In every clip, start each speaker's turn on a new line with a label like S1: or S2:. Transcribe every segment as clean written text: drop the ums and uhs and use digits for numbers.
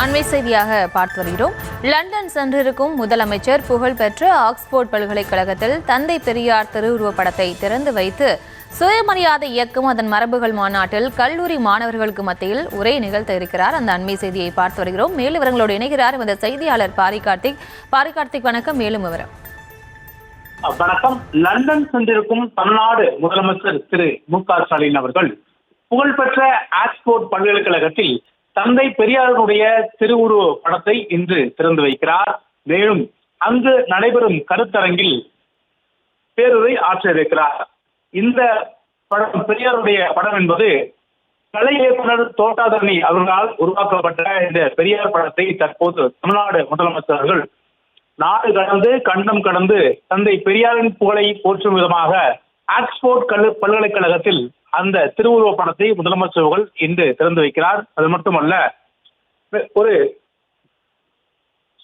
S1: அண்மை செய்தியாக பார்த்து வருகிறோம். லண்டன் சென்றிருக்கும் முதலமைச்சர் புகழ்பெற்ற ஆக்ஸ்போர்ட் பல்கலைக்கழகத்தில் தந்தை பெரியார் திருவுருவப் படத்தை திறந்து வைத்து சுயமரியாதை இயக்கம் அதன் மரபுகள் மாநாட்டில் கல்லூரி மாணவர்களுக்கு மத்தியில் உரை நிகழ்த்த இருக்கிறார். அந்த அண்மை செய்தியை பார்த்து வருகிறோம். மேலும் விவரங்களோடு இணைகிறார் இந்த செய்தியாளர் பாரி கார்த்திக். வணக்கம். மேலும் விவரம்.
S2: வணக்கம். லண்டன் சென்றிருக்கும் தமிழ்நாடு முதலமைச்சர் திரு மு.க. ஸ்டாலின் அவர்கள் புகழ்பெற்ற ஆக்ஸ்போர்ட் பல்கலைக்கழகத்தில் தந்தை பெரியாருடைய திருவுருவ படத்தை இன்று திறந்து வைக்கிறார். மேலும் அங்கு நடைபெறும் கருத்தரங்கில் பேருரை ஆற்ற இருக்கிறார். இந்த படம், பெரியாருடைய படம் என்பது கலை இயக்குனர் தோட்டாதரணி அவர்களால் உருவாக்கப்பட்ட இந்த பெரியார் படத்தை தற்போது தமிழ்நாடு முதலமைச்சர் அவர்கள் நாடு கடந்து கண்டம் கடந்து தந்தை பெரியாரின் புகழை போற்றும் விதமாக ஆக்ஸ்போர்ட் பல்கலைக்கழகத்தில் அந்த திருவுருவ படத்தை முதலமைச்சர் அவர்கள் இன்று திறந்து வைக்கிறார். அது மட்டுமல்ல, ஒரு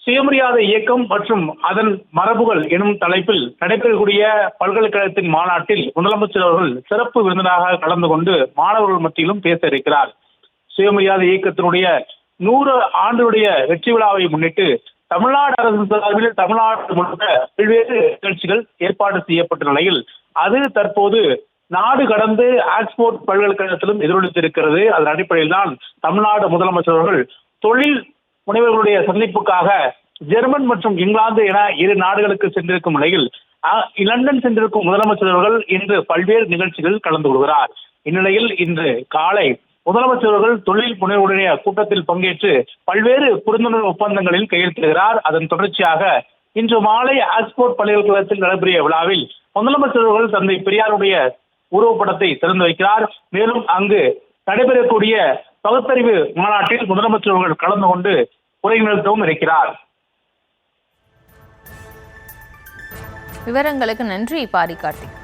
S2: சுயமரியாதை இயக்கம் மற்றும் அதன் மரபுகள் எனும் தலைப்பில் நடைபெறக்கூடிய பல்கலைக்கழகத்தின் மாநாட்டில் முதலமைச்சர் அவர்கள் சிறப்பு விருந்தினராக கலந்து கொண்டு மாணவர்கள் மத்தியிலும் பேச இருக்கிறார். சுயமரியாதை இயக்கத்தினுடைய 100 ஆண்டுடைய வெற்றி விழாவை முன்னிட்டு தமிழ்நாடு அரசு சார்பில் தமிழ்நாடு முழுக்க பல்வேறு நிகழ்ச்சிகள் ஏற்பாடு செய்யப்பட்ட நிலையில் அது தற்போது நாடு கடந்து ஆக்ஸ்போர்ட் பல்கலைக்கழகத்திலும் எதிரொலித்திருக்கிறது. அதன் அடிப்படையில் தான் தமிழ்நாடு முதலமைச்சர் அவர்கள் தொழில் முனைவர்களுடைய சந்திப்புக்காக ஜெர்மன் மற்றும் இங்கிலாந்து என 2 நாடுகளுக்கு சென்றிருக்கும் நிலையில் லண்டன் சென்றிருக்கும் முதலமைச்சர் அவர்கள் இன்று பல்வேறு நிகழ்ச்சிகளில் கலந்து கொள்கிறார். இந்நிலையில் இன்று காலை முதலமைச்சர் அவர்கள் தொழில் முனைவருடைய கூட்டத்தில் பங்கேற்று பல்வேறு புரிந்துணர்வு ஒப்பந்தங்களில் கையெழுத்திடுகிறார். அதன் தொடர்ச்சியாக இன்று மாலை ஆக்ஸ்போர்ட் பல்கலைக்கழகத்தில் நடைபெறிய விழாவில் முதலமைச்சர் அவர்கள் தந்தை பெரியாருடைய உருவப்படத்தை திறந்து வைக்கிறார். மேலும் அங்கு நடைபெறக்கூடிய பகுத்தறிவு மாநாட்டில் முதலமைச்சர் அவர்கள் கலந்து கொண்டு உரை நிகழ்த்தவும் இருக்கிறார்.
S1: விவரங்களுக்கு நன்றி பாரி கார்த்திக்.